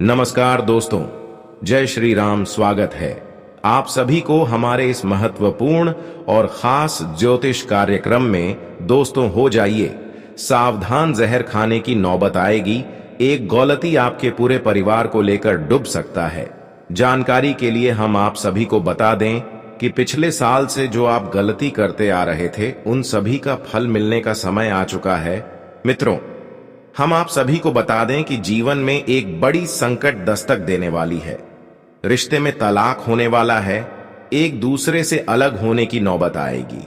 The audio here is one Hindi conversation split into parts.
नमस्कार दोस्तों, जय श्री राम। स्वागत है आप सभी को हमारे इस महत्वपूर्ण और खास ज्योतिष कार्यक्रम में। दोस्तों, हो जाइए सावधान, जहर खाने की नौबत आएगी। एक गलती आपके पूरे परिवार को लेकर डूब सकता है। जानकारी के लिए हम आप सभी को बता दें कि पिछले साल से जो आप गलती करते आ रहे थे, उन सभी का फल मिलने का समय आ चुका है। मित्रों, हम आप सभी को बता दें कि जीवन में एक बड़ी संकट दस्तक देने वाली है। रिश्ते में तलाक होने वाला है, एक दूसरे से अलग होने की नौबत आएगी।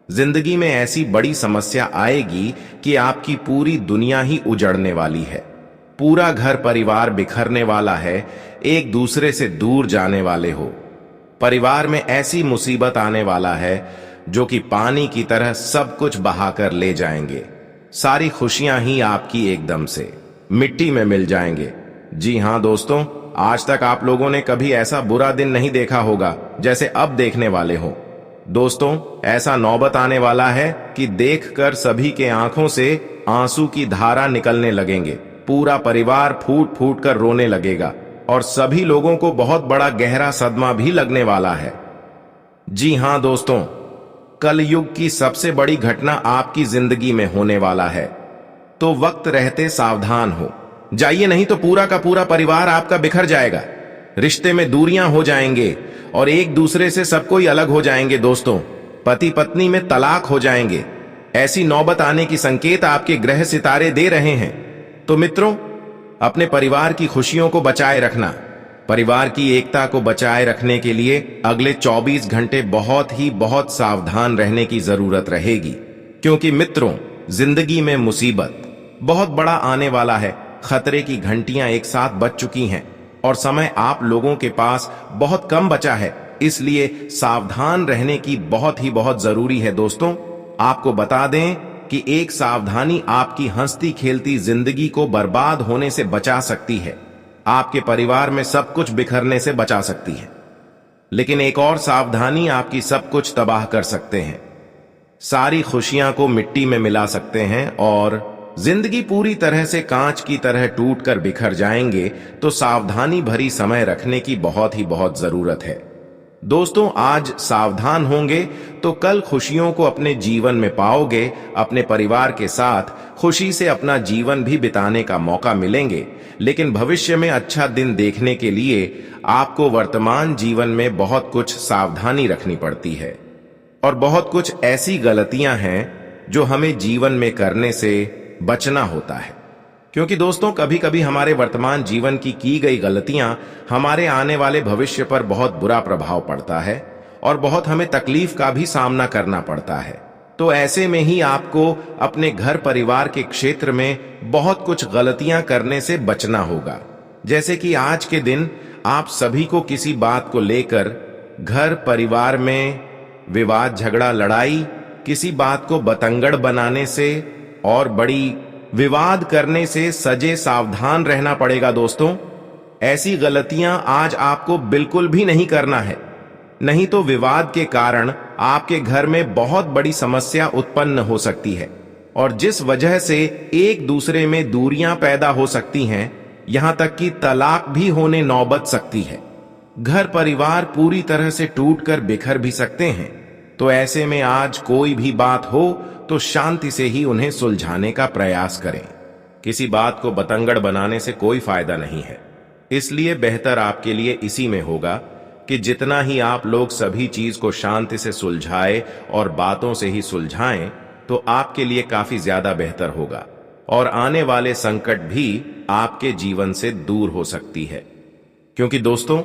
जिंदगी में ऐसी बड़ी समस्या आएगी कि आपकी पूरी दुनिया ही उजड़ने वाली है। पूरा घर परिवार बिखरने वाला है, एक दूसरे से दूर जाने वाले हो। परिवार में ऐसी मुसीबत आने वाला है जो कि पानी की तरह सब कुछ बहाकर ले जाएंगे। सारी खुशियां ही आपकी एकदम से मिट्टी में मिल जाएंगे। जी हां दोस्तों, आज तक आप लोगों ने कभी ऐसा बुरा दिन नहीं देखा होगा जैसे अब देखने वाले हो। दोस्तों, ऐसा नौबत आने वाला है कि देखकर सभी के आंखों से आंसू की धारा निकलने लगेंगे। पूरा परिवार फूट फूट कर रोने लगेगा और सभी लोगों को बहुत बड़ा गहरा सदमा भी लगने वाला है। जी हां दोस्तों, कल युग की सबसे बड़ी घटना आपकी जिंदगी में होने वाला है, तो वक्त रहते सावधान हो जाइए, नहीं तो पूरा का पूरा परिवार आपका बिखर जाएगा। रिश्ते में दूरियां हो जाएंगे और एक दूसरे से सब कोई अलग हो जाएंगे। दोस्तों, पति पत्नी में तलाक हो जाएंगे। ऐसी नौबत आने की संकेत आपके ग्रह सितारे दे रहे हैं। तो मित्रों, अपने परिवार की खुशियों को बचाए रखना, परिवार की एकता को बचाए रखने के लिए अगले 24 घंटे बहुत सावधान रहने की जरूरत रहेगी। क्योंकि मित्रों, जिंदगी में मुसीबत बहुत बड़ा आने वाला है। खतरे की घंटियां एक साथ बज चुकी हैं और समय आप लोगों के पास बहुत कम बचा है। इसलिए सावधान रहने की बहुत जरूरी है। दोस्तों, आपको बता दें कि एक सावधानी आपकी हंसती खेलती जिंदगी को बर्बाद होने से बचा सकती है, आपके परिवार में सब कुछ बिखरने से बचा सकती है। लेकिन एक और सावधानी आपकी सब कुछ तबाह कर सकते हैं, सारी खुशियां को मिट्टी में मिला सकते हैं और जिंदगी पूरी तरह से कांच की तरह टूटकर बिखर जाएंगे। तो सावधानी भरी समय रखने की बहुत जरूरत है। दोस्तों, आज सावधान होंगे तो कल खुशियों को अपने जीवन में पाओगे। अपने परिवार के साथ खुशी से अपना जीवन भी बिताने का मौका मिलेंगे। लेकिन भविष्य में अच्छा दिन देखने के लिए आपको वर्तमान जीवन में बहुत कुछ सावधानी रखनी पड़ती है और बहुत कुछ ऐसी गलतियां हैं जो हमें जीवन में करने से बचना होता है। क्योंकि दोस्तों, कभी कभी हमारे वर्तमान जीवन की गई गलतियां हमारे आने वाले भविष्य पर बहुत बुरा प्रभाव पड़ता है और बहुत हमें तकलीफ का भी सामना करना पड़ता है। तो ऐसे में ही आपको अपने घर परिवार के क्षेत्र में बहुत कुछ गलतियां करने से बचना होगा। जैसे कि आज के दिन आप सभी को किसी बात को लेकर घर परिवार में विवाद, झगड़ा, लड़ाई, किसी बात को बतंगड़ बनाने से और बड़ी विवाद करने से सजे सावधान रहना पड़ेगा। दोस्तों, ऐसी गलतियां आज आपको बिल्कुल भी नहीं करना है, नहीं तो विवाद के कारण आपके घर में बहुत बड़ी समस्या उत्पन्न हो सकती है और जिस वजह से एक दूसरे में दूरियां पैदा हो सकती हैं, यहां तक कि तलाक भी होने नौबत सकती है। घर परिवार पूरी तरह से टूटकर बिखर भी सकते हैं। तो ऐसे में आज कोई भी बात हो तो शांति से ही उन्हें सुलझाने का प्रयास करें। किसी बात को बतंगड़ बनाने से कोई फायदा नहीं है। इसलिए बेहतर आपके लिए इसी में होगा कि जितना ही आप लोग सभी चीज को शांति से सुलझाए और बातों से ही सुलझाएं, तो आपके लिए काफी ज्यादा बेहतर होगा और आने वाले संकट भी आपके जीवन से दूर हो सकती है। क्योंकि दोस्तों,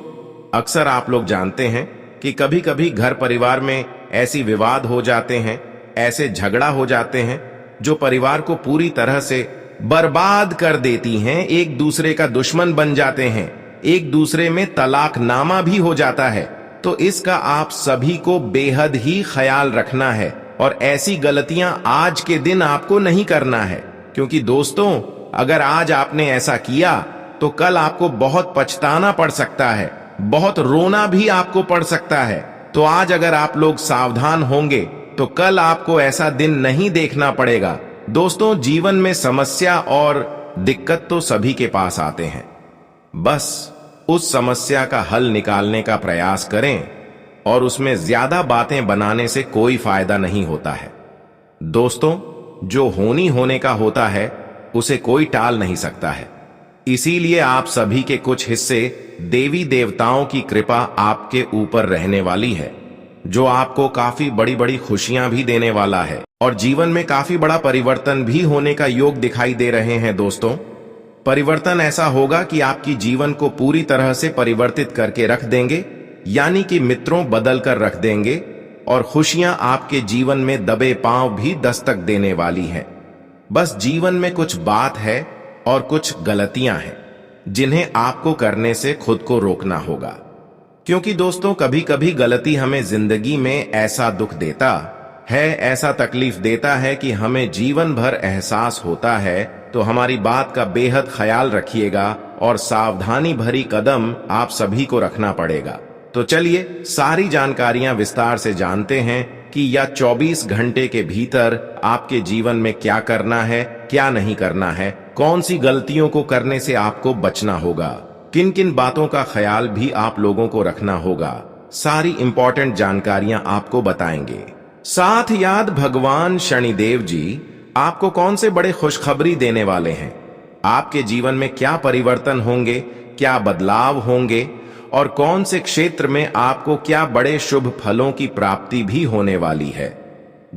अक्सर आप लोग जानते हैं कि कभी कभी घर परिवार में ऐसी विवाद हो जाते हैं, ऐसे झगड़ा हो जाते हैं जो परिवार को पूरी तरह से बर्बाद कर देती हैं, एक दूसरे का दुश्मन बन जाते हैं, एक दूसरे में तलाकनामा भी हो जाता है। तो इसका आप सभी को बेहद ही ख्याल रखना है और ऐसी गलतियां आज के दिन आपको नहीं करना है। क्योंकि दोस्तों, अगर आज आपने ऐसा किया तो कल आपको बहुत पछताना पड़ सकता है, बहुत रोना भी आपको पड़ सकता है। तो आज अगर आप लोग सावधान होंगे तो कल आपको ऐसा दिन नहीं देखना पड़ेगा। दोस्तों, जीवन में समस्या और दिक्कत तो सभी के पास आते हैं, बस उस समस्या का हल निकालने का प्रयास करें और उसमें ज्यादा बातें बनाने से कोई फायदा नहीं होता है। दोस्तों, जो होने का होता है उसे कोई टाल नहीं सकता है। इसीलिए आप सभी के कुछ हिस्से देवी देवताओं की कृपा आपके ऊपर रहने वाली है, जो आपको काफी बड़ी बड़ी खुशियां भी देने वाला है और जीवन में काफी बड़ा परिवर्तन भी होने का योग दिखाई दे रहे हैं। दोस्तों, परिवर्तन ऐसा होगा कि आपकी जीवन को पूरी तरह से परिवर्तित करके रख देंगे, यानी कि मित्रों बदल कर रख देंगे और खुशियां आपके जीवन में दबे पांव भी दस्तक देने वाली हैं। बस जीवन में कुछ बात है और कुछ गलतियां हैं जिन्हें आपको करने से खुद को रोकना होगा, क्योंकि दोस्तों कभी कभी गलती हमें जिंदगी में ऐसा दुख देता है, ऐसा तकलीफ देता है कि हमें जीवन भर एहसास होता है। तो हमारी बात का बेहद ख्याल रखिएगा और सावधानी भरी कदम आप सभी को रखना पड़ेगा। तो चलिए सारी जानकारियां विस्तार से जानते हैं कि यह 24 घंटे के भीतर आपके जीवन में क्या करना है, क्या नहीं करना है, कौन सी गलतियों को करने से आपको बचना होगा, किन किन बातों का ख्याल भी आप लोगों को रखना होगा। सारी इंपॉर्टेंट जानकारियां आपको बताएंगे। साथ याद भगवान शनिदेव जी आपको कौन से बड़े खुशखबरी देने वाले हैं, आपके जीवन में क्या परिवर्तन होंगे, क्या बदलाव होंगे और कौन से क्षेत्र में आपको क्या बड़े शुभ फलों की प्राप्ति भी होने वाली है।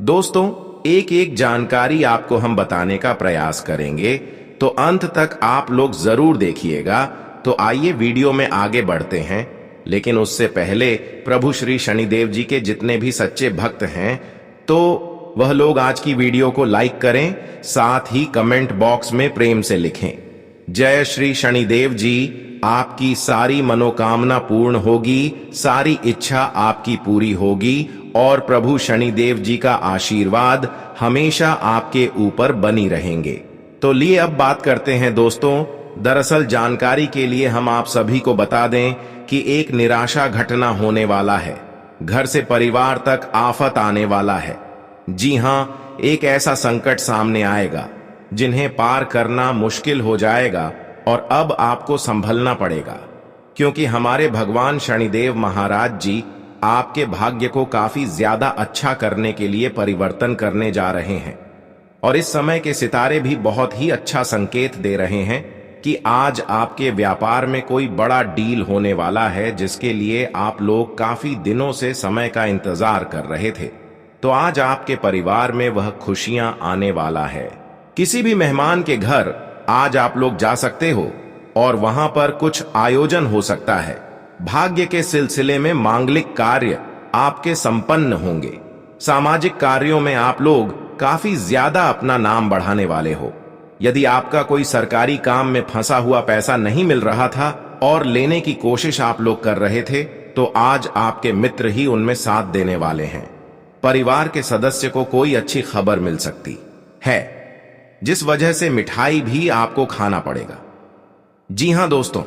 दोस्तों, एक एक जानकारी आपको हम बताने का प्रयास करेंगे, तो अंत तक आप लोग जरूर देखिएगा। तो आइए वीडियो में आगे बढ़ते हैं, लेकिन उससे पहले प्रभु श्री शनिदेव जी के जितने भी सच्चे भक्त हैं, तो वह लोग आज की वीडियो को लाइक करें, साथ ही कमेंट बॉक्स में प्रेम से लिखें, जय श्री शनिदेव जी, आपकी सारी मनोकामना पूर्ण होगी, सारी इच्छा आपकी पूरी होगी और प्रभु शनिदेव जी का आशीर्वाद हमेशा आपके ऊपर बनी रहेंगे। तो लिए अब बात करते हैं दोस्तों। दरअसल जानकारी के लिए हम आप सभी को बता दें कि एक निराशा घटना होने वाला है, घर से परिवार तक आफत आने वाला है। जी हां, एक ऐसा संकट सामने आएगा जिन्हें पार करना मुश्किल हो जाएगा और अब आपको संभलना पड़ेगा, क्योंकि हमारे भगवान शनिदेव महाराज जी आपके भाग्य को काफी ज्यादा अच्छा करने के लिए परिवर्तन करने जा रहे हैं। और इस समय के सितारे भी बहुत ही अच्छा संकेत दे रहे हैं कि आज आपके व्यापार में कोई बड़ा डील होने वाला है, जिसके लिए आप लोग काफी दिनों से समय का इंतजार कर रहे थे। तो आज आपके परिवार में वह खुशियां आने वाला है। किसी भी मेहमान के घर आज आप लोग जा सकते हो और वहां पर कुछ आयोजन हो सकता है। भाग्य के सिलसिले में मांगलिक कार्य आपके संपन्न होंगे। सामाजिक कार्यों में आप लोग काफी ज्यादा अपना नाम बढ़ाने वाले हो। यदि आपका कोई सरकारी काम में फंसा हुआ पैसा नहीं मिल रहा था और लेने की कोशिश आप लोग कर रहे थे, तो आज आपके मित्र ही उनमें साथ देने वाले हैं। परिवार के सदस्य को कोई अच्छी खबर मिल सकती है, जिस वजह से मिठाई भी आपको खाना पड़ेगा। जी हां दोस्तों,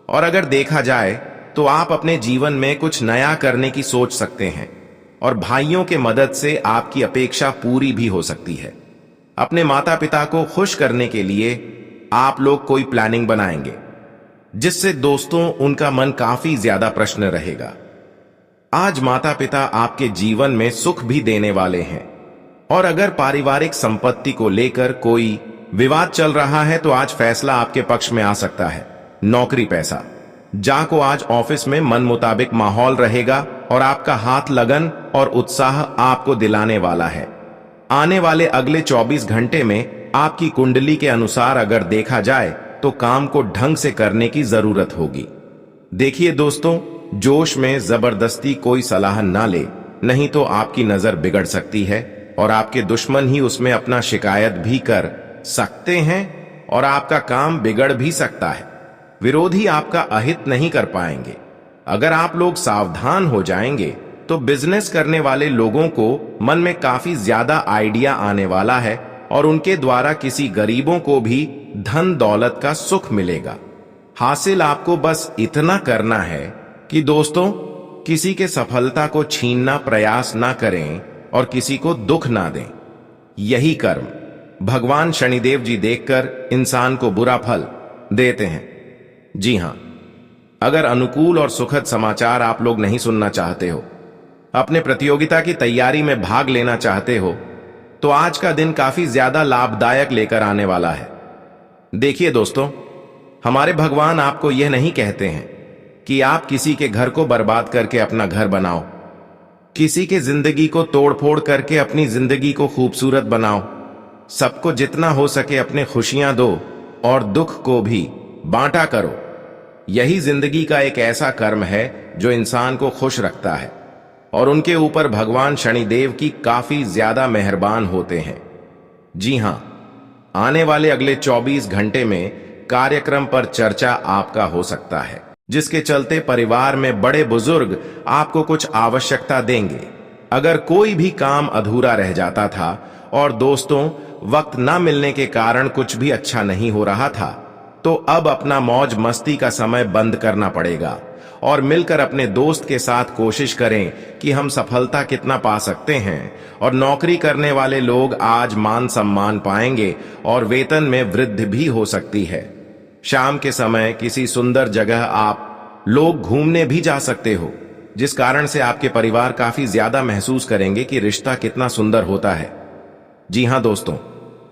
और अगर देखा जाए तो आप अपने जीवन में कुछ नया करने की सोच सकते हैं और भाइयों के मदद से आपकी अपेक्षा पूरी भी हो सकती है। अपने माता पिता को खुश करने के लिए आप लोग कोई प्लानिंग बनाएंगे, जिससे दोस्तों उनका मन काफी ज्यादा प्रसन्न रहेगा। आज माता पिता आपके जीवन में सुख भी देने वाले हैं। और अगर पारिवारिक संपत्ति को लेकर कोई विवाद चल रहा है तो आज फैसला आपके पक्ष में आ सकता है। नौकरी पैसा जाको आज ऑफिस में मन मुताबिक माहौल रहेगा और आपका हाथ लगन और उत्साह आपको दिलाने वाला है। आने वाले अगले 24 घंटे में आपकी कुंडली के अनुसार अगर देखा जाए तो काम को ढंग से करने की जरूरत होगी। देखिए दोस्तों, जोश में जबरदस्ती कोई सलाह ना ले, नहीं तो आपकी नजर बिगड़ सकती है और आपके दुश्मन ही उसमें अपना शिकायत भी कर सकते हैं और आपका काम बिगड़ भी सकता है। विरोधी आपका अहित नहीं कर पाएंगे। अगर आप लोग सावधान हो जाएंगे तो बिजनेस करने वाले लोगों को मन में काफी ज्यादा आइडिया आने वाला है और उनके द्वारा किसी गरीबों को भी धन दौलत का सुख मिलेगा। हासिल आपको बस इतना करना है कि दोस्तों किसी के सफलता को छीनना प्रयास ना करें और किसी को दुख ना दें। यही कर्म भगवान शनिदेव जी देखकर इंसान को बुरा फल देते हैं। जी हां, अगर अनुकूल और सुखद समाचार आप लोग नहीं सुनना चाहते हो, अपने प्रतियोगिता की तैयारी में भाग लेना चाहते हो, तो आज का दिन काफी ज्यादा लाभदायक लेकर आने वाला है। देखिए दोस्तों, हमारे भगवान आपको यह नहीं कहते हैं कि आप किसी के घर को बर्बाद करके अपना घर बनाओ, किसी के जिंदगी को तोड़फोड़ करके अपनी जिंदगी को खूबसूरत बनाओ। सबको जितना हो सके अपने खुशियां दो और दुख को भी बांटा करो। यही जिंदगी का एक ऐसा कर्म है जो इंसान को खुश रखता है और उनके ऊपर भगवान शनिदेव की काफी ज्यादा मेहरबान होते हैं। जी हां, आने वाले अगले 24 घंटे में कार्यक्रम पर चर्चा आपका हो सकता है, जिसके चलते परिवार में बड़े बुजुर्ग आपको कुछ आवश्यकता देंगे। अगर कोई भी काम अधूरा रह जाता था और दोस्तों वक्त न मिलने के कारण कुछ भी अच्छा नहीं हो रहा था, तो अब अपना मौज मस्ती का समय बंद करना पड़ेगा और मिलकर अपने दोस्त के साथ कोशिश करें कि हम सफलता कितना पा सकते हैं। और नौकरी करने वाले लोग आज मान सम्मान पाएंगे और वेतन में वृद्धि भी हो सकती है। शाम के समय किसी सुंदर जगह आप लोग घूमने भी जा सकते हो, जिस कारण से आपके परिवार काफी ज्यादा महसूस करेंगे कि रिश्ता कितना सुंदर होता है। जी हां दोस्तों,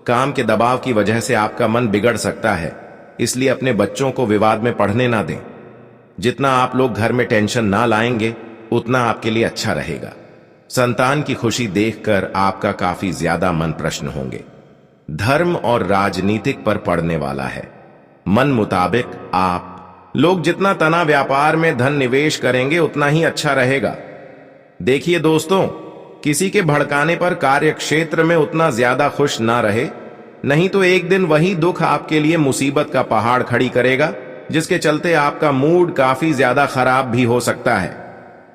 काम के दबाव की वजह से आपका मन बिगड़ सकता है, इसलिए अपने बच्चों को विवाद में पढ़ने ना दें। जितना आप लोग घर में टेंशन ना लाएंगे, उतना आपके लिए अच्छा रहेगा। संतान की खुशी देखकर आपका काफी ज्यादा मन प्रसन्न होंगे। धर्म और राजनीतिक पर पड़ने वाला है। मन मुताबिक आप लोग जितना तना व्यापार में धन निवेश करेंगे, उतना ही अच्छा रहेगा। देखिए दोस्तों, किसी के भड़काने पर कार्य क्षेत्र में उतना ज्यादा खुश ना रहे, नहीं तो एक दिन वही दुख आपके लिए मुसीबत का पहाड़ खड़ी करेगा, जिसके चलते आपका मूड काफी ज्यादा खराब भी हो सकता है।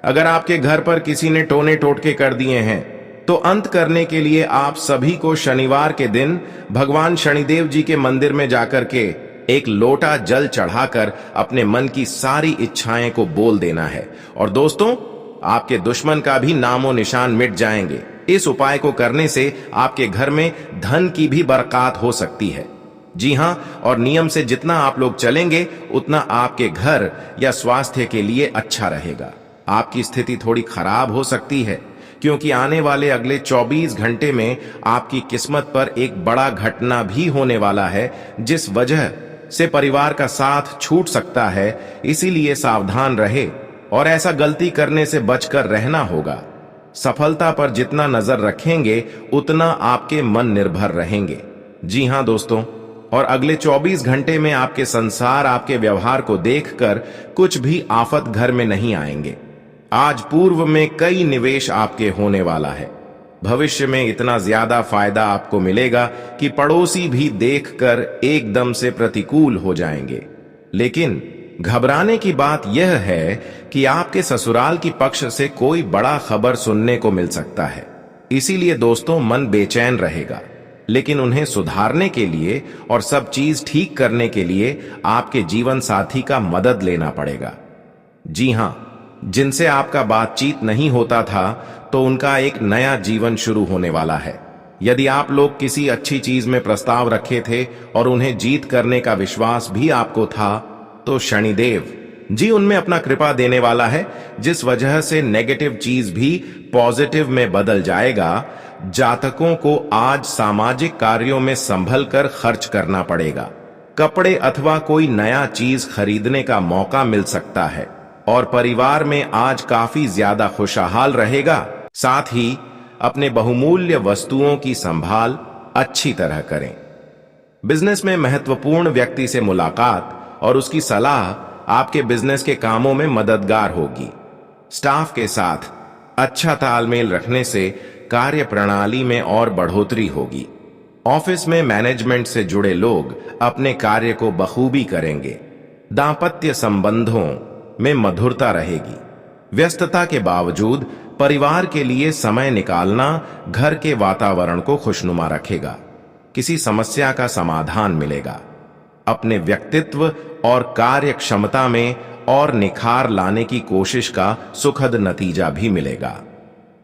अगर आपके घर पर किसी ने टोने टोटके कर दिए हैं, तो अंत करने के लिए आप सभी को शनिवार के दिन भगवान शनिदेव जी के मंदिर में जाकर के एक लोटा जल चढ़ाकर अपने मन की सारी इच्छाएं को बोल देना है। और दोस्तों, आपके दुश्मन का भी नामो निशान मिट जाएंगे। इस उपाय को करने से आपके घर में धन की भी बरकत हो सकती है। जी हां, और नियम से जितना आप लोग चलेंगे, उतना आपके घर या स्वास्थ्य के लिए अच्छा रहेगा। आपकी स्थिति थोड़ी खराब हो सकती है, क्योंकि आने वाले अगले 24 घंटे में आपकी किस्मत पर एक बड़ा घटना भी होने वाला है, जिस वजह से परिवार का साथ छूट सकता है। इसीलिए सावधान रहे और ऐसा गलती करने से बचकर रहना होगा। सफलता पर जितना नजर रखेंगे, उतना आपके मन निर्भर रहेंगे। जी हां दोस्तों, और अगले 24 घंटे में आपके संसार, आपके व्यवहार को देखकर कुछ भी आफत घर में नहीं आएंगे। आज पूर्व में कई निवेश आपके होने वाला है। भविष्य में इतना ज्यादा फायदा आपको मिलेगा कि पड़ोसी भी देखकर एकदम से प्रतिकूल हो जाएंगे। लेकिन घबराने की बात यह है कि आपके ससुराल की पक्ष से कोई बड़ा खबर सुनने को मिल सकता है। इसीलिए दोस्तों, मन बेचैन रहेगा, लेकिन उन्हें सुधारने के लिए और सब चीज ठीक करने के लिए आपके जीवन साथी का मदद लेना पड़ेगा। जी हां, जिनसे आपका बातचीत नहीं होता था, तो उनका एक नया जीवन शुरू होने वाला है। यदि आप लोग किसी अच्छी चीज में प्रस्ताव रखे थे और उन्हें जीत करने का विश्वास भी आपको था, तो शनिदेव जी उनमें अपना कृपा देने वाला है, जिस वजह से नेगेटिव चीज भी पॉजिटिव में बदल जाएगा। जातकों को आज सामाजिक कार्यों में संभल कर खर्च करना पड़ेगा। कपड़े अथवा कोई नया चीज खरीदने का मौका मिल सकता है और परिवार में आज काफी ज्यादा खुशहाल रहेगा। साथ ही अपने बहुमूल्य वस्तुओं की संभाल अच्छी तरह करें। बिजनेस में महत्वपूर्ण व्यक्ति से मुलाकात और उसकी सलाह आपके बिजनेस के कामों में मददगार होगी। स्टाफ के साथ अच्छा तालमेल रखने से कार्य प्रणाली में और बढ़ोतरी होगी। ऑफिस में मैनेजमेंट से जुड़े लोग अपने कार्य को बखूबी करेंगे। दांपत्य संबंधों में मधुरता रहेगी। व्यस्तता के बावजूद परिवार के लिए समय निकालना घर के वातावरण को खुशनुमा रखेगा। किसी समस्या का समाधान मिलेगा। अपने व्यक्तित्व और कार्य क्षमता में और निखार लाने की कोशिश का सुखद नतीजा भी मिलेगा।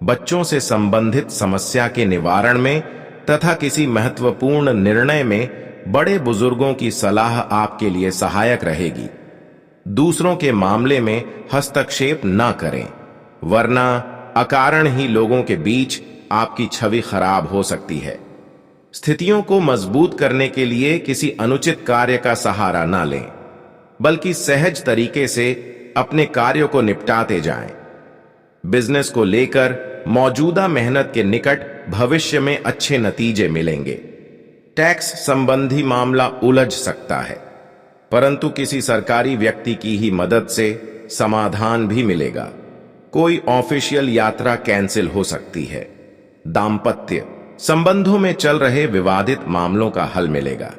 बच्चों से संबंधित समस्या के निवारण में तथा किसी महत्वपूर्ण निर्णय में बड़े बुजुर्गों की सलाह आपके लिए सहायक रहेगी। दूसरों के मामले में हस्तक्षेप न करें, वरना अकारण ही लोगों के बीच आपकी छवि खराब हो सकती है। स्थितियों को मजबूत करने के लिए किसी अनुचित कार्य का सहारा न लें, बल्कि सहज तरीके से अपने कार्यों को निपटाते जाएं। बिजनेस को लेकर मौजूदा मेहनत के निकट भविष्य में अच्छे नतीजे मिलेंगे। टैक्स संबंधी मामला उलझ सकता है, परंतु किसी सरकारी व्यक्ति की ही मदद से समाधान भी मिलेगा। कोई ऑफिशियल यात्रा कैंसिल हो सकती है। दाम्पत्य संबंधों में चल रहे विवादित मामलों का हल मिलेगा।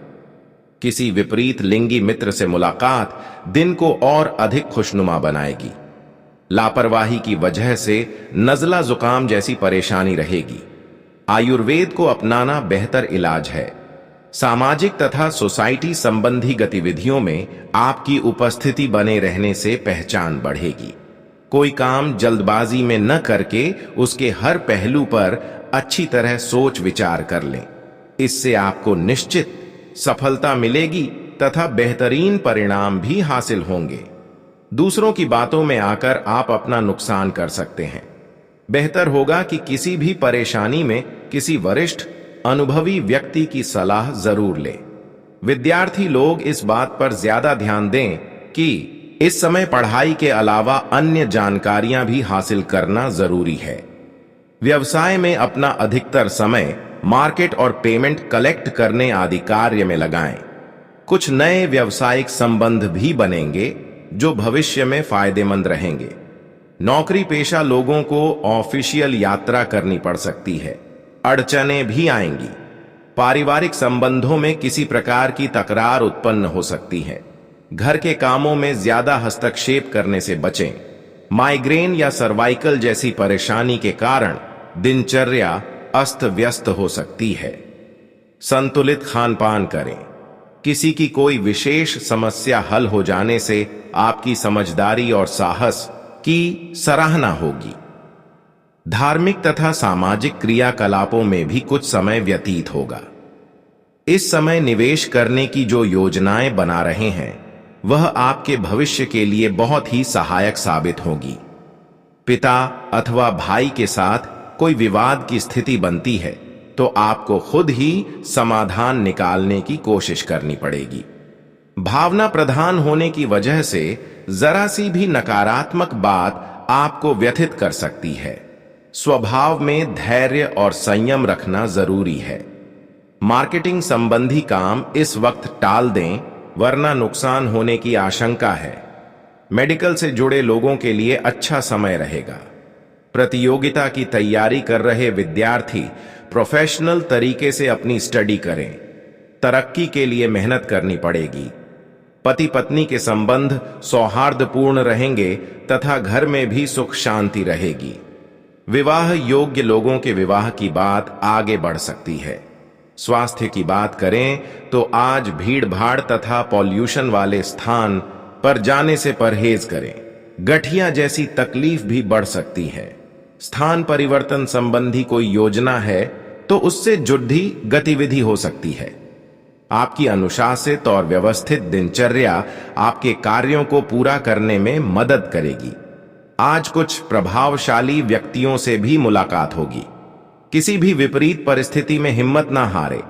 किसी विपरीत लिंगी मित्र से मुलाकात दिन को और अधिक खुशनुमा बनाएगी। लापरवाही की वजह से नज़ला जुकाम जैसी परेशानी रहेगी। आयुर्वेद को अपनाना बेहतर इलाज है। सामाजिक तथा सोसाइटी संबंधी गतिविधियों में आपकी उपस्थिति बने रहने से पहचान बढ़ेगी। कोई काम जल्दबाजी में न करके उसके हर पहलू पर अच्छी तरह सोच विचार कर लें। इससे आपको निश्चित सफलता मिलेगी तथा बेहतरीन परिणाम भी हासिल होंगे। दूसरों की बातों में आकर आप अपना नुकसान कर सकते हैं। बेहतर होगा कि किसी भी परेशानी में किसी वरिष्ठ अनुभवी व्यक्ति की सलाह जरूर लें। विद्यार्थी लोग इस बात पर ज्यादा ध्यान दें कि इस समय पढ़ाई के अलावा अन्य जानकारियां भी हासिल करना जरूरी है। व्यवसाय में अपना अधिकतर समय मार्केट और पेमेंट कलेक्ट करने आदि कार्य में लगाएं। कुछ नए व्यावसायिक संबंध भी बनेंगे जो भविष्य में फायदेमंद रहेंगे। नौकरी पेशा लोगों को ऑफिशियल यात्रा करनी पड़ सकती है। अड़चनें भी आएंगी। पारिवारिक संबंधों में किसी प्रकार की तकरार उत्पन्न हो सकती है। घर के कामों में ज्यादा हस्तक्षेप करने से बचें। माइग्रेन या सर्वाइकल जैसी परेशानी के कारण दिनचर्या अस्त व्यस्त हो सकती है। संतुलित खानपान करें। किसी की कोई विशेष समस्या हल हो जाने से आपकी समझदारी और साहस की सराहना होगी। धार्मिक तथा सामाजिक क्रियाकलापों में भी कुछ समय व्यतीत होगा। इस समय निवेश करने की जो योजनाएं बना रहे हैं वह आपके भविष्य के लिए बहुत ही सहायक साबित होगी। पिता अथवा भाई के साथ कोई विवाद की स्थिति बनती है तो आपको खुद ही समाधान निकालने की कोशिश करनी पड़ेगी। भावना प्रधान होने की वजह से जरा सी भी नकारात्मक बात आपको व्यथित कर सकती है। स्वभाव में धैर्य और संयम रखना जरूरी है। मार्केटिंग संबंधी काम इस वक्त टाल दें, वरना नुकसान होने की आशंका है। मेडिकल से जुड़े लोगों के लिए अच्छा समय रहेगा। प्रतियोगिता की तैयारी कर रहे विद्यार्थी प्रोफेशनल तरीके से अपनी स्टडी करें। तरक्की के लिए मेहनत करनी पड़ेगी। पति पत्नी के संबंध सौहार्दपूर्ण रहेंगे तथा घर में भी सुख शांति रहेगी। विवाह योग्य लोगों के विवाह की बात आगे बढ़ सकती है। स्वास्थ्य की बात करें तो आज भीड़ भाड़ तथा पॉल्यूशन वाले स्थान पर जाने से परहेज करें। गठिया जैसी तकलीफ भी बढ़ सकती है। स्थान परिवर्तन संबंधी कोई योजना है तो उससे जुड़ी गतिविधि हो सकती है। आपकी अनुशासित और व्यवस्थित दिनचर्या आपके कार्यों को पूरा करने में मदद करेगी। आज कुछ प्रभावशाली व्यक्तियों से भी मुलाकात होगी। किसी भी विपरीत परिस्थिति में हिम्मत ना हारे,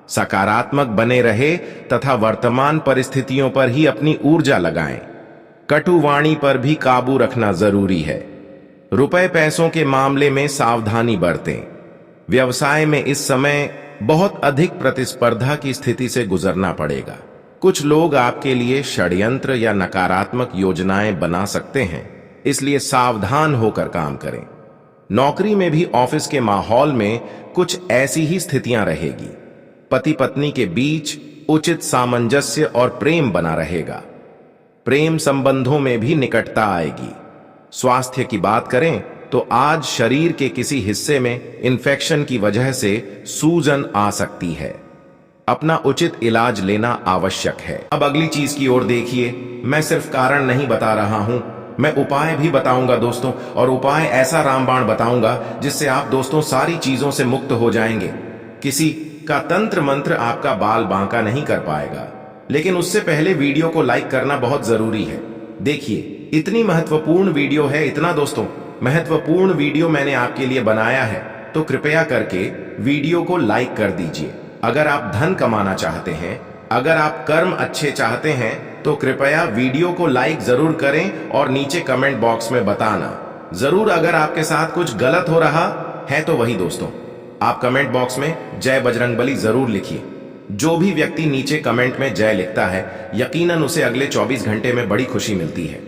सकारात्मक बने रहे तथा वर्तमान परिस्थितियों पर ही अपनी ऊर्जा लगाएं। कटु वाणी पर भी काबू रखना जरूरी है। रुपए पैसों के मामले में सावधानी बरतें। व्यवसाय में इस समय बहुत अधिक प्रतिस्पर्धा की स्थिति से गुजरना पड़ेगा। कुछ लोग आपके लिए षड्यंत्र या नकारात्मक योजनाएं बना सकते हैं, इसलिए सावधान होकर काम करें। नौकरी में भी ऑफिस के माहौल में कुछ ऐसी ही स्थितियां रहेगी। पति पत्नी के बीच उचित सामंजस्य और प्रेम बना रहेगा। प्रेम संबंधों में भी निकटता आएगी। स्वास्थ्य की बात करें तो आज शरीर के किसी हिस्से में इन्फेक्शन की वजह से सूजन आ सकती है। अपना उचित इलाज लेना आवश्यक है। अब अगली चीज की ओर देखिए। मैं सिर्फ कारण नहीं बता रहा हूं, मैं उपाय भी बताऊंगा दोस्तों, और उपाय ऐसा रामबाण बताऊंगा जिससे आप दोस्तों सारी चीजों से मुक्त हो जाएंगे। किसी का तंत्र मंत्र आपका बाल बांका नहीं कर पाएगा, लेकिन उससे पहले वीडियो को लाइक करना बहुत जरूरी है। देखिए, इतनी महत्वपूर्ण वीडियो है, इतना दोस्तों महत्वपूर्ण वीडियो मैंने आपके लिए बनाया है, तो कृपया करके वीडियो को लाइक कर दीजिए। अगर आप धन कमाना चाहते हैं, अगर आप कर्म अच्छे चाहते हैं, तो कृपया वीडियो को लाइक जरूर करें और नीचे कमेंट बॉक्स में बताना जरूर अगर आपके साथ कुछ गलत हो रहा है तो वही दोस्तों, आप कमेंट बॉक्स में जय बजरंगबली जरूर लिखिए। जो भी व्यक्ति नीचे कमेंट में जय लिखता है, यकीनन उसे अगले 24 घंटे में बड़ी खुशी मिलती है।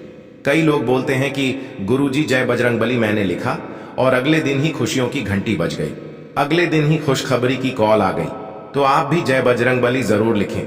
कई लोग बोलते हैं कि गुरुजी जय बजरंगबली मैंने लिखा और अगले दिन ही खुशियों की घंटी बज गई, अगले दिन ही खुशखबरी की कॉल आ गई। तो आप भी जय बजरंगबली जरूर लिखें।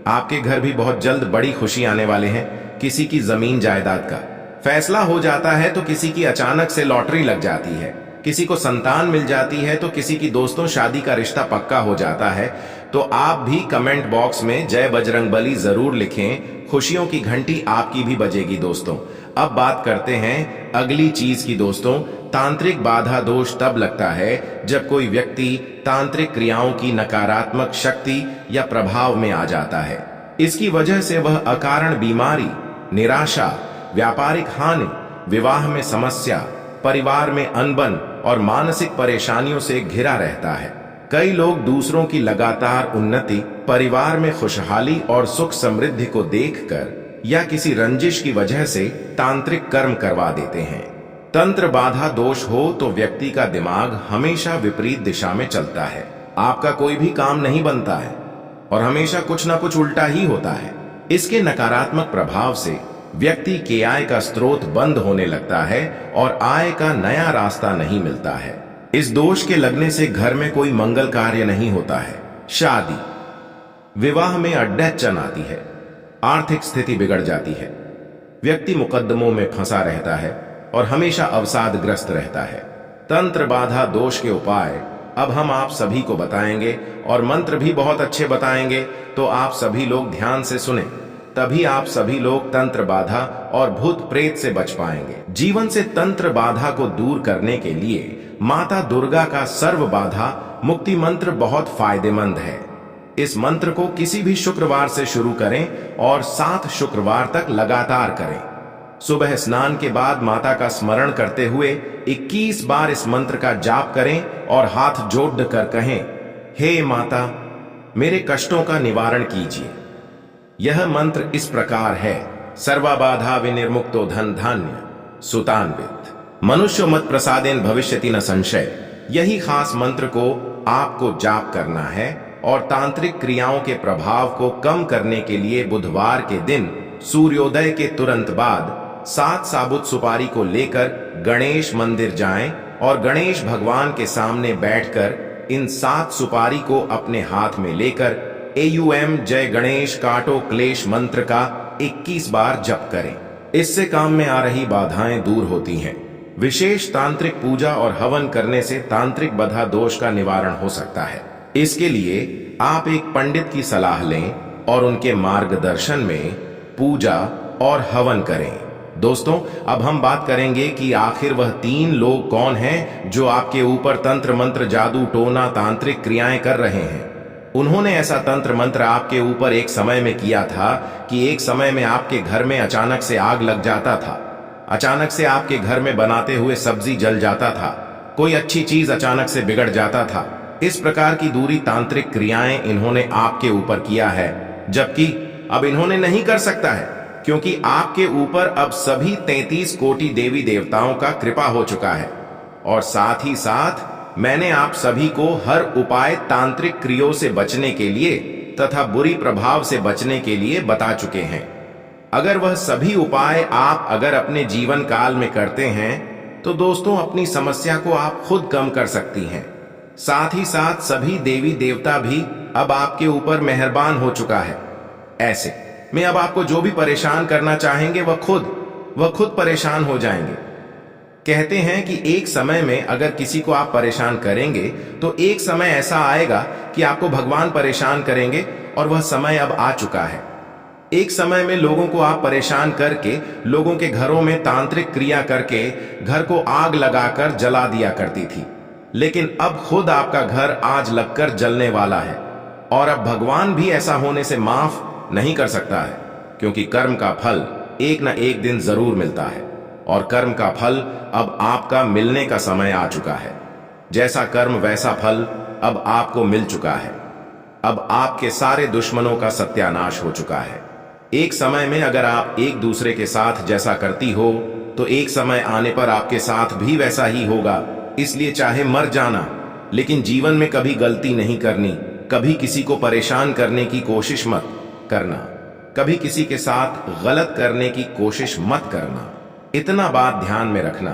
आपके घर भी बहुत जल्द बड़ी खुशी आने वाले हैं। किसी की जमीन जायदाद का फैसला हो जाता है, तो किसी की अचानक से लॉटरी लग जाती है, किसी को संतान मिल जाती है, तो किसी की दोस्तों शादी का रिश्ता पक्का हो जाता है। तो आप भी कमेंट बॉक्स में जय बजरंगबली जरूर लिखें। खुशियों की घंटी आपकी भी बजेगी दोस्तों। अब बात करते हैं अगली चीज की दोस्तों। तांत्रिक बाधा दोष तब लगता है जब कोई व्यक्ति तांत्रिक क्रियाओं की नकारात्मक शक्ति या प्रभाव में आ जाता है। इसकी वजह से वह अकारण बीमारी, निराशा, व्यापारिक हानि, विवाह में समस्या, परिवार में अनबन और मानसिक परेशानियों से घिरा रहता है। कई लोग दूसरों की लगातार उन्नति, परिवार में खुशहाली और सुख समृद्धि को देखकर या किसी रंजिश की वजह से तांत्रिक कर्म करवा देते हैं। तंत्र बाधा दोष हो तो व्यक्ति का दिमाग हमेशा विपरीत दिशा में चलता है, आपका कोई भी काम नहीं बनता है और हमेशा कुछ ना कुछ उल्टा ही होता है। इसके नकारात्मक प्रभाव से व्यक्ति के आय का स्रोत बंद होने लगता है और आय का नया रास्ता नहीं मिलता है। इस दोष के लगने से घर में कोई मंगल कार्य नहीं होता है, शादी विवाह में अड़चन आती है, आर्थिक स्थिति बिगड़ जाती है, व्यक्ति मुकद्दमों में फंसा रहता है और हमेशा अवसादग्रस्त रहता है। तंत्र बाधा दोष के उपाय अब हम आप सभी को बताएंगे और मंत्र भी बहुत अच्छे बताएंगे, तो आप सभी लोग ध्यान से सुने, तभी आप सभी लोग तंत्र बाधा और भूत प्रेत से बच पाएंगे। जीवन से तंत्र बाधा को दूर करने के लिए माता दुर्गा का सर्व बाधा मुक्ति मंत्र बहुत फायदेमंद है। इस मंत्र को किसी भी शुक्रवार से शुरू करें और 7 शुक्रवार तक लगातार करें। सुबह स्नान के बाद माता का स्मरण करते हुए 21 बार इस मंत्र का जाप करें और हाथ जोड़ कर कहें, हे माता, मेरे कष्टों का निवारण कीजिए। यह मंत्र इस प्रकार है, सर्वा बाधा विनिर्मुक्तो धन धान्य सुतान्वित मनुष्य मत प्रसादेन भविष्यति न संशय। यही खास मंत्र को आपको जाप करना है और तांत्रिक क्रियाओं के प्रभाव को कम करने के लिए बुधवार के दिन सूर्योदय के तुरंत बाद 7 साबुत सुपारी को लेकर गणेश मंदिर जाएं और गणेश भगवान के सामने बैठकर इन 7 सुपारी को अपने हाथ में लेकर AUM जय गणेश काटो क्लेश मंत्र का 21 बार जप करें। इससे काम में आ रही बाधाएं दूर होती हैं। विशेष तांत्रिक पूजा और हवन करने से तांत्रिक बाधा दोष का निवारण हो सकता है। इसके लिए आप एक पंडित की सलाह लें और उनके मार्गदर्शन में पूजा और हवन करें। दोस्तों, अब हम बात करेंगे कि आखिर वह 3 लोग कौन हैं जो आपके ऊपर तंत्र मंत्र जादू टोना तांत्रिक क्रियाएं कर रहे हैं। उन्होंने ऐसा तंत्र मंत्र आपके ऊपर एक समय में किया था कि एक समय में आपके घर में अचानक से आग लग जाता था, अचानक से आपके घर में बनाते हुए सब्जी जल जाता था, कोई अच्छी चीज अचानक से बिगड़ जाता था। इस प्रकार की दूरी तांत्रिक क्रियाएं इन्होंने आपके ऊपर किया है, जबकि अब इन्होंने नहीं कर सकता है, क्योंकि आपके ऊपर अब सभी 33 कोटि देवी देवताओं का कृपा हो चुका है। और साथ ही साथ मैंने आप सभी को हर उपाय तांत्रिक क्रियाओं से बचने के लिए तथा बुरी प्रभाव से बचने के लिए बता चुके हैं। अगर वह सभी उपाय आप अगर अपने जीवन काल में करते हैं तो दोस्तों अपनी समस्या को आप खुद कम कर सकती हैं। साथ ही साथ सभी देवी देवता भी अब आपके ऊपर मेहरबान हो चुका है। ऐसे में अब आपको जो भी परेशान करना चाहेंगे वह खुद परेशान हो जाएंगे। कहते हैं कि एक समय में अगर किसी को आप परेशान करेंगे तो एक समय ऐसा आएगा कि आपको भगवान परेशान करेंगे, और वह समय अब आ चुका है। एक समय में लोगों को आप परेशान करके लोगों के घरों में तांत्रिक क्रिया करके घर को आग लगाकर जला दिया करती थी, लेकिन अब खुद आपका घर आज लगकर जलने वाला है। और अब भगवान भी ऐसा होने से माफ नहीं कर सकता है, क्योंकि कर्म का फल एक न एक दिन जरूर मिलता है और कर्म का फल अब आपका मिलने का समय आ चुका है। जैसा कर्म वैसा फल अब आपको मिल चुका है। अब आपके सारे दुश्मनों का सत्यानाश हो चुका है। एक समय में अगर आप एक दूसरे के साथ जैसा करती हो तो एक समय आने पर आपके साथ भी वैसा ही होगा। इसलिए चाहे मर जाना, लेकिन जीवन में कभी गलती नहीं करनी, कभी किसी को परेशान करने की कोशिश मत करना, कभी किसी के साथ गलत करने की कोशिश मत करना। इतना बात ध्यान में रखना,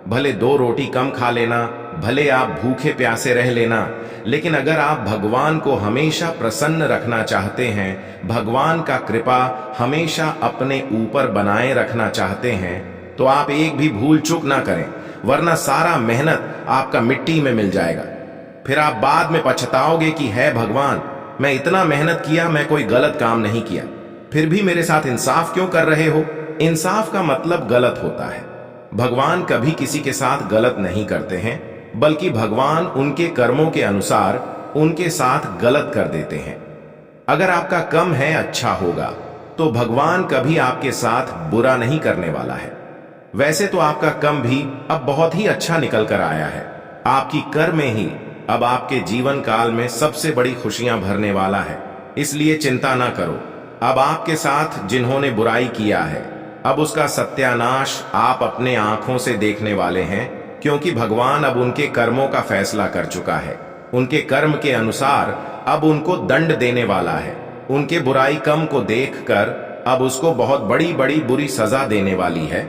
भले 2 रोटी कम खा लेना, भले आप भूखे प्यासे रह लेना, लेकिन अगर आप भगवान को हमेशा प्रसन्न रखना चाहते हैं, भगवान का कृपा हमेशा अपने ऊपर बनाए रखना चाहते हैं, तो आप एक भी भूल चूक ना करें, वरना सारा मेहनत आपका मिट्टी में मिल जाएगा। फिर आप बाद में पछताओगे कि है भगवान, मैं इतना मेहनत किया, मैं कोई गलत काम नहीं किया, फिर भी मेरे साथ इंसाफ क्यों कर रहे हो। इंसाफ का मतलब गलत होता है। भगवान कभी किसी के साथ गलत नहीं करते हैं, बल्कि भगवान उनके कर्मों के अनुसार उनके साथ गलत कर देते हैं। अगर आपका कम है अच्छा होगा, तो भगवान कभी आपके साथ बुरा नहीं करने वाला है। वैसे तो आपका कम भी अब बहुत ही अच्छा निकल कर आया है। आपकी कर्म में ही अब आपके जीवन काल में सबसे बड़ी खुशियां भरने वाला है। इसलिए चिंता ना करो। अब आपके साथ जिन्होंने बुराई किया है, अब उसका सत्यानाश आप अपने आंखों से देखने वाले हैं, क्योंकि भगवान अब उनके कर्मों का फैसला कर चुका है। उनके कर्म के अनुसार अब उनको दंड देने वाला है। उनके बुराई कम को देखकर अब उसको बहुत बड़ी बड़ी बुरी सजा देने वाली है,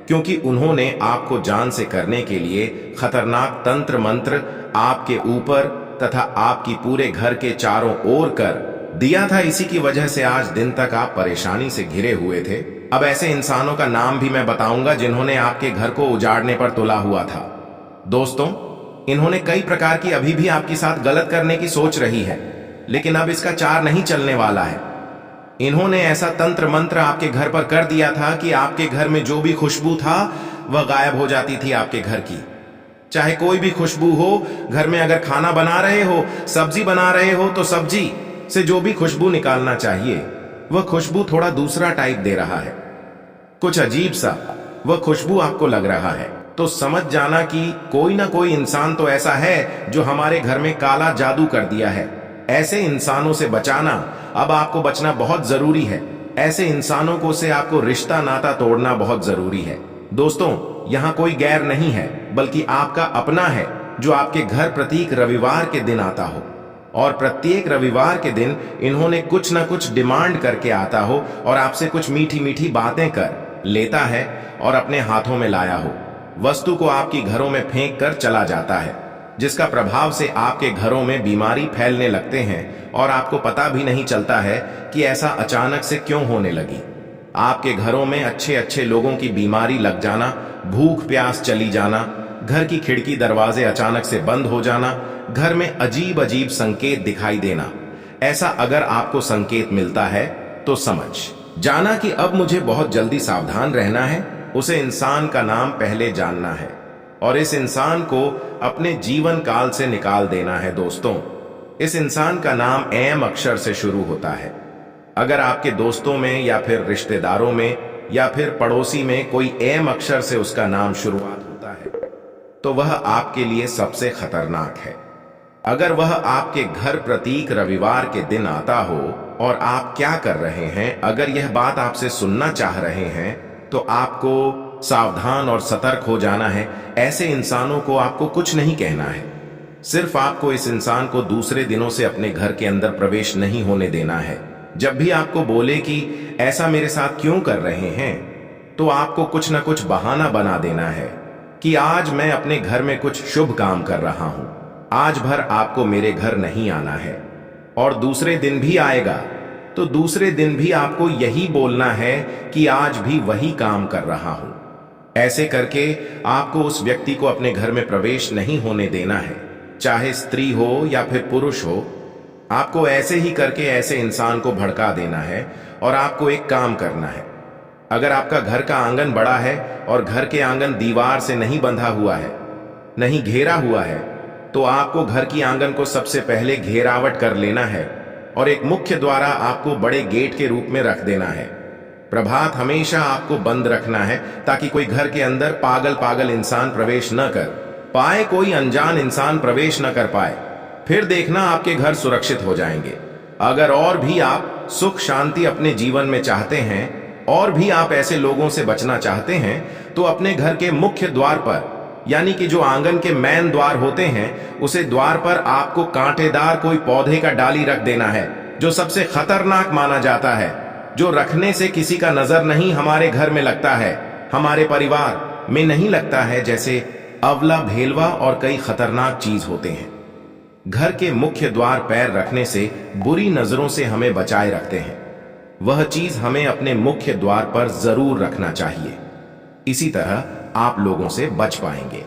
क्योंकि उन्होंने आपको जान से करने के लिए खतरनाक तंत्र मंत्र आपके ऊपर तथा आपकी पूरे घर के चारों ओर कर दिया था। इसी की वजह से आज दिन तक आप परेशानी से घिरे हुए थे। अब ऐसे इंसानों का नाम भी मैं बताऊंगा जिन्होंने आपके घर को उजाड़ने पर तुला हुआ था। दोस्तों, इन्होंने कई प्रकार की अभी भी आपके साथ गलत करने की सोच रही है, लेकिन अब इसका चार नहीं चलने वाला है। इन्होंने ऐसा तंत्र मंत्र आपके घर पर कर दिया था कि आपके घर में जो भी खुशबू था वह गायब हो जाती थी आपके घर की। चाहे कोई भी खुशबू हो, घर में अगर खाना बना रहे हो, सब्जी बना रहे हो, तो सब्जी से जो भी खुशबू निकालना चाहिए वह खुशबू थोड़ा दूसरा टाइप दे रहा है। कुछ अजीब सा वह खुशबू आपको लग रहा है, तो समझ जाना कि कोई ना कोई इंसान तो ऐसा है जो हमारे घर में काला जादू कर दिया है। ऐसे इंसानों से बचाना, अब आपको बचना बहुत जरूरी है। ऐसे इंसानों को से आपको रिश्ता नाता तोड़ना बहुत जरूरी है। दोस्तों, यहाँ कोई गैर नहीं है, बल्कि आपका अपना है, जो आपके घर प्रत्येक रविवार के दिन आता हो, और प्रत्येक रविवार के दिन इन्होंने कुछ ना कुछ डिमांड करके आता हो और आपसे कुछ मीठी मीठी बातें कर लेता है और अपने हाथों में लाया हो वस्तु को आपकी घरों में फेंक कर चला जाता है, जिसका प्रभाव से आपके घरों में बीमारी फैलने लगते हैं और आपको पता भी नहीं चलता है कि ऐसा अचानक से क्यों होने लगी। आपके घरों में अच्छे अच्छे लोगों की बीमारी लग जाना, भूख प्यास चली जाना, घर की खिड़की दरवाजे अचानक से बंद हो जाना, घर में अजीब अजीब संकेत दिखाई देना। ऐसा अगर आपको संकेत मिलता है तो समझ जाना कि अब मुझे बहुत जल्दी सावधान रहना है। उसे इंसान का नाम पहले जानना है और इस इंसान को अपने जीवन काल से निकाल देना है। दोस्तों, इस इंसान का नाम एम अक्षर से शुरू होता है। अगर आपके दोस्तों में या फिर रिश्तेदारों में या फिर पड़ोसी में कोई एम अक्षर से उसका नाम शुरुआत होता है, तो वह आपके लिए सबसे खतरनाक है। अगर वह आपके घर प्रतीक रविवार के दिन आता हो और आप क्या कर रहे हैं, अगर यह बात आपसे सुनना चाह रहे हैं, तो आपको सावधान और सतर्क हो जाना है। ऐसे इंसानों को आपको कुछ नहीं कहना है, सिर्फ आपको इस इंसान को दूसरे दिनों से अपने घर के अंदर प्रवेश नहीं होने देना है। जब भी आपको बोले कि ऐसा मेरे साथ क्यों कर रहे हैं, तो आपको कुछ ना कुछ बहाना बना देना है कि आज मैं अपने घर में कुछ शुभ काम कर रहा हूं, आज भर आपको मेरे घर नहीं आना है। और दूसरे दिन भी आएगा तो दूसरे दिन भी आपको यही बोलना है कि आज भी वही काम कर रहा हूं। ऐसे करके आपको उस व्यक्ति को अपने घर में प्रवेश नहीं होने देना है, चाहे स्त्री हो या फिर पुरुष हो। आपको ऐसे ही करके ऐसे इंसान को भड़का देना है। और आपको एक काम करना है, अगर आपका घर का आंगन बड़ा है और घर के आंगन दीवार से नहीं बंधा हुआ है, नहीं घेरा हुआ है, तो आपको घर की आंगन को सबसे पहले घेरावट कर लेना है और एक मुख्य द्वारा आपको बड़े गेट के रूप में रख देना है। प्रभात हमेशा आपको बंद रखना है ताकि कोई घर के अंदर पागल पागल इंसान प्रवेश न कर पाए, कोई अनजान इंसान प्रवेश न कर पाए। फिर देखना आपके घर सुरक्षित हो जाएंगे। अगर और भी आप सुख शांति अपने जीवन में चाहते हैं और भी आप ऐसे लोगों से बचना चाहते हैं तो अपने घर के मुख्य द्वार पर, यानी कि जो आंगन के मेन द्वार होते हैं, उसे द्वार पर आपको कांटेदार कोई पौधे का डाली रख देना है, जो सबसे खतरनाक माना जाता है, जो रखने से किसी का नजर नहीं हमारे घर में लगता है, हमारे परिवार में नहीं लगता है, जैसे अवला, भेलवा और कई खतरनाक चीज होते हैं। घर के मुख्य द्वार पैर रखने से बुरी नजरों से हमें बचाए रखते हैं। वह चीज हमें अपने मुख्य द्वार पर जरूर रखना चाहिए। इसी तरह आप लोगों से बच पाएंगे।